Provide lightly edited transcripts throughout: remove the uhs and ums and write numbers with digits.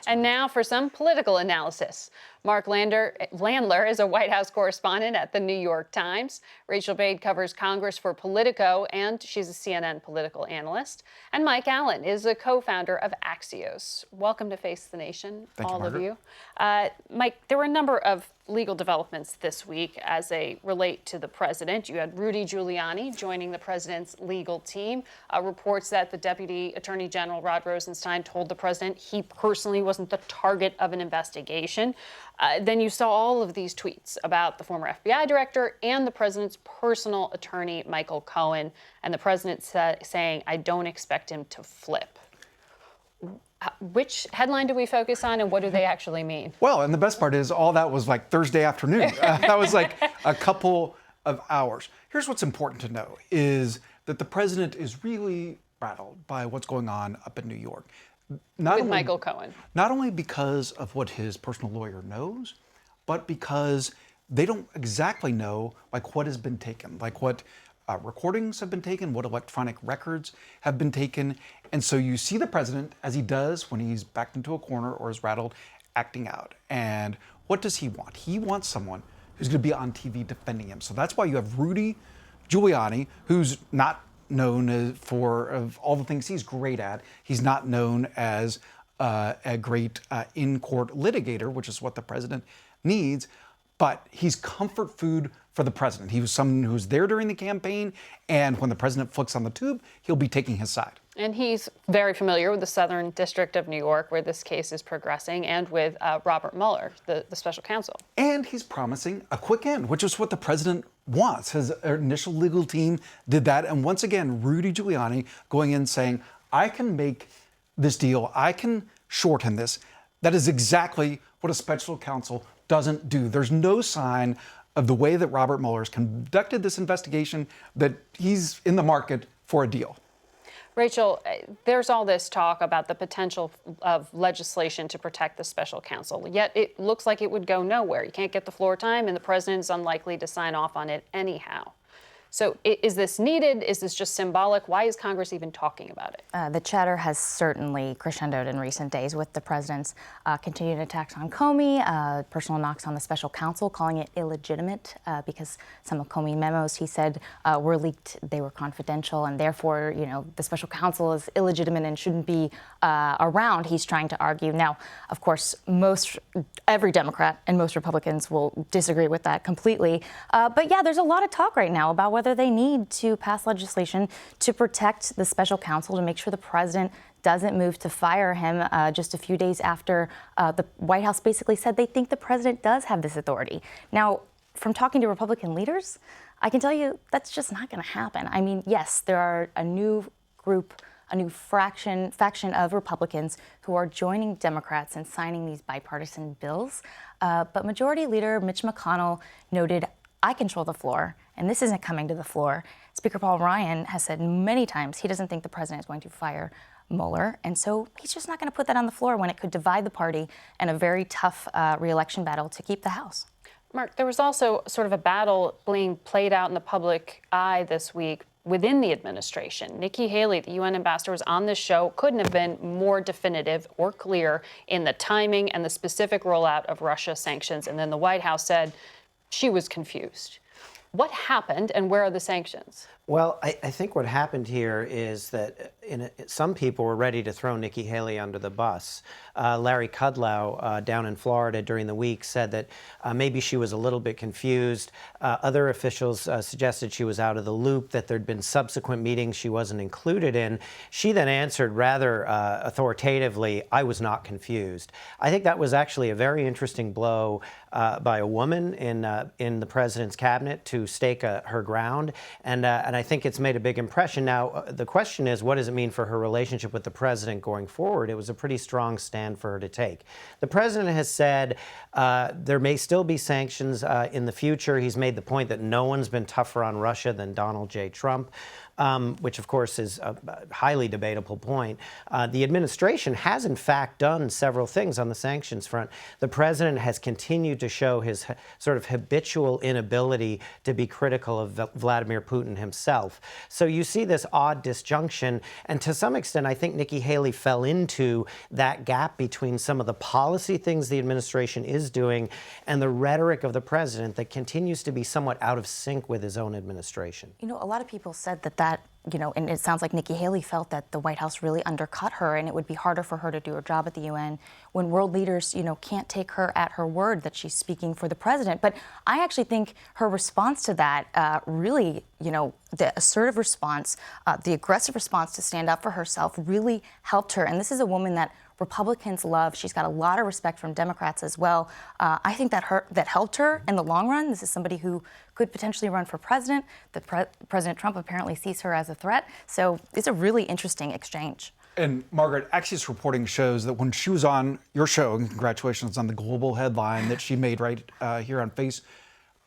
And now for some political analysis. Landler is a White House correspondent at the New York Times. Rachael Bade covers Congress for Politico, and she's a CNN political analyst. And Mike Allen is a co-founder of Axios. Welcome to Face the Nation, all of you. Mike, there were a number of legal developments this week as they relate to the president. You had Rudy Giuliani joining the president's legal team. Reports that the Deputy Attorney General Rod Rosenstein told the president he personally wasn't the target of an investigation. Then you saw all of these tweets about the former FBI director and the president's personal attorney, Michael Cohen, and the president saying, "I don't expect him to flip." Which headline do we focus on, and what do they actually mean? Well, and the best part is all that was like Thursday afternoon. That was like a couple of hours. Here's what's important to know is that the president is really rattled by what's going on up in New York. With Michael Cohen. Not only because of what his personal lawyer knows, but because they don't exactly know like what has been taken, like what recordings have been taken, what electronic records have been taken. And so you see the president, as he does when he's backed into a corner or is rattled, acting out. And what does he want? He wants someone who's going to be on TV defending him. So that's why you have Rudy Giuliani, who's not known for all the things he's great at. He's not known as a great in-court litigator, which is what the president needs. But he's comfort food for the president. He was someone who was there during the campaign, and when the president flicks on the tube, he'll be taking his side. And he's very familiar with the Southern District of New York, where this case is progressing, and with Robert Mueller, the special counsel. And he's promising a quick end, which is what the president wants. His initial legal team did that. And once again, Rudy Giuliani going in saying, I can make this deal. I can shorten this. That is exactly what a special counsel doesn't do. There's no sign of the way that Robert Mueller has conducted this investigation that he's in the market for a deal. Rachael, there's all this talk about the potential of legislation to protect the special counsel, yet it looks like it would go nowhere. You can't get the floor time, and the president's unlikely to sign off on it anyhow. So is this needed? Is this just symbolic? Why is Congress even talking about it? The chatter has certainly crescendoed in recent days with the president's continued attacks on Comey, personal knocks on the special counsel, calling it illegitimate because some of Comey memos, he said, were leaked, they were confidential, and therefore, the special counsel is illegitimate and shouldn't be around, he's trying to argue. Now, of course, every Democrat and most Republicans will disagree with that completely. But yeah, there's a lot of talk right now about whether they need to pass legislation to protect the special counsel, to make sure the president doesn't move to fire him just a few days after the White House basically said they think the president does have this authority. Now, from talking to Republican leaders, I can tell you that's just not going to happen. I mean, yes, there are a new group, a new faction of Republicans who are joining Democrats and signing these bipartisan bills. But Majority Leader Mitch McConnell noted, I control the floor, and this isn't coming to the floor. Speaker Paul Ryan has said many times he doesn't think the president is going to fire Mueller, and so he's just not going to put that on the floor when it could divide the party in a very tough re-election battle to keep the House. Mark, there was also sort of a battle being played out in the public eye this week within the administration. Nikki Haley, the UN ambassador, was on this show, couldn't have been more definitive or clear in the timing and the specific rollout of Russia sanctions, and then the White House said she was confused. What happened, and where are the sanctions? Well, I think what happened here is that some people were ready to throw Nikki Haley under the bus. Larry Kudlow down in Florida during the week said that maybe she was a little bit confused. Other officials suggested she was out of the loop, that there'd been subsequent meetings she wasn't included in. She then answered rather authoritatively, I was not confused. I think that was actually a very interesting blow by a woman in the president's cabinet to stake her ground, and I think it's made a big impression. Now, the question is, what does it mean for her relationship with the president going forward? It was a pretty strong stand for her to take. The president has said there may still be sanctions in the future. He's made the point that no one's been tougher on Russia than Donald J. Trump. which of course is a highly debatable point. The administration has in fact done several things on the sanctions front. The president has continued to show his sort of habitual inability to be critical of Vladimir Putin himself. So you see this odd disjunction, and to some extent I think Nikki Haley fell into that gap between some of the policy things the administration is doing and the rhetoric of the president that continues to be somewhat out of sync with his own administration. You know, a lot of people said that, you know, and it sounds like Nikki Haley felt that the White House really undercut her and it would be harder for her to do her job at the UN when world leaders, you know, can't take her at her word that she's speaking for the president. But I actually think her response to that really, you know, the assertive response, the aggressive response to stand up for herself really helped her. And this is a woman that Republicans love. She's got a lot of respect from Democrats as well. I think that helped her in the long run. This is somebody who could potentially run for president. President Trump apparently sees her as a threat. So it's a really interesting exchange. And Margaret, Axios reporting shows that when she was on your show, and congratulations on the global headline that she made right here on Face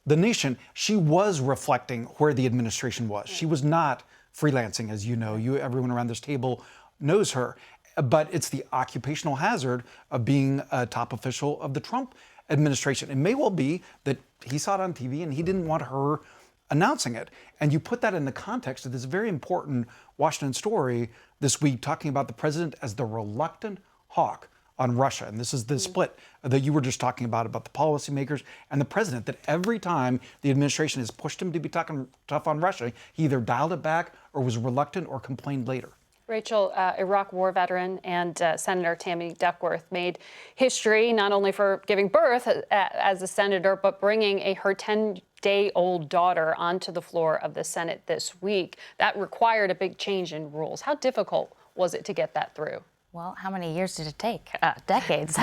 the Nation, she was reflecting where the administration was. She was not freelancing, as you know. Everyone around this table knows her. But it's the occupational hazard of being a top official of the Trump administration. It may well be that he saw it on TV and he didn't want her announcing it. And you put that in the context of this very important Washington story this week talking about the president as the reluctant hawk on Russia. And this is the split that you were just talking about the policymakers and the president, that every time the administration has pushed him to be talking tough on Russia, he either dialed it back or was reluctant or complained later. Rachel, Iraq war veteran and Senator Tammy Duckworth made history not only for giving birth as a senator, but bringing her 10-day-old daughter onto the floor of the Senate this week. That required a big change in rules. How difficult was it to get that through? Well, how many years did it take? Decades.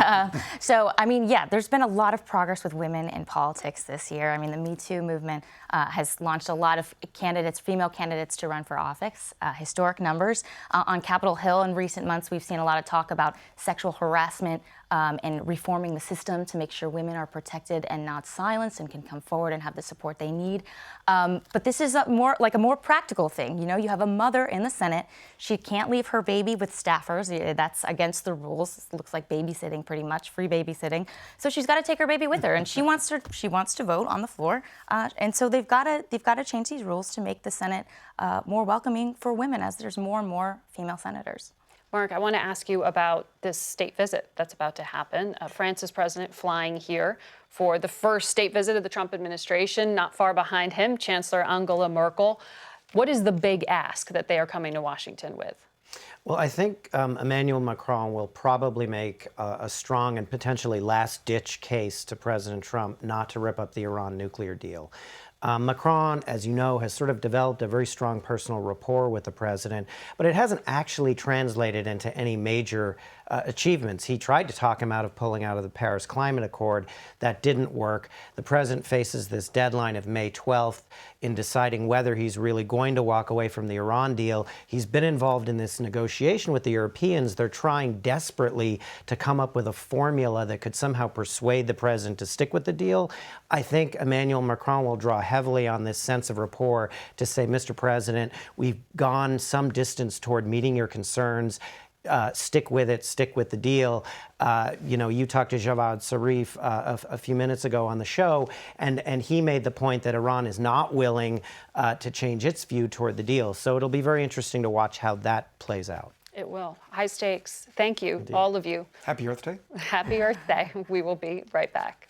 So, I mean, yeah, there's been a lot of progress with women in politics this year. I mean, the Me Too movement has launched a lot of candidates, female candidates, to run for office, historic numbers. On Capitol Hill in recent months, we've seen a lot of talk about sexual harassment and reforming the system to make sure women are protected and not silenced and can come forward and have the support they need. But this is a more practical thing. You know, you have a mother in the Senate. She can't leave her baby with staffers. That's against the rules. It looks like babysitting, pretty much, free babysitting. So she's got to take her baby with her, and she wants to vote on the floor. And so they've got to change these rules to make the Senate more welcoming for women, as there's more and more female senators. Mark, I want to ask you about this state visit that's about to happen. France's president flying here for the first state visit of the Trump administration. Not far behind him, Chancellor Angela Merkel. What is the big ask that they are coming to Washington with? Well, I think Emmanuel Macron will probably make a strong and potentially last-ditch case to President Trump not to rip up the Iran nuclear deal. Macron, as you know, has sort of developed a very strong personal rapport with the president, but it hasn't actually translated into any major achievements. He tried to talk him out of pulling out of the Paris Climate Accord. That didn't work. The president faces this deadline of May 12th in deciding whether he's really going to walk away from the Iran deal. He's been involved in this negotiation with the Europeans. They're trying desperately to come up with a formula that could somehow persuade the president to stick with the deal. I think Emmanuel Macron will draw heavily on this sense of rapport to say, Mr. President, we've gone some distance toward meeting your concerns. Stick with it, stick with the deal. You know, you talked to Javad Zarif a few minutes ago on the show, and he made the point that Iran is not willing to change its view toward the deal. So it'll be very interesting to watch how that plays out. It will. High stakes. Thank you, Indeed. all of you. Happy Earth Day. Happy Earth Day. We will be right back.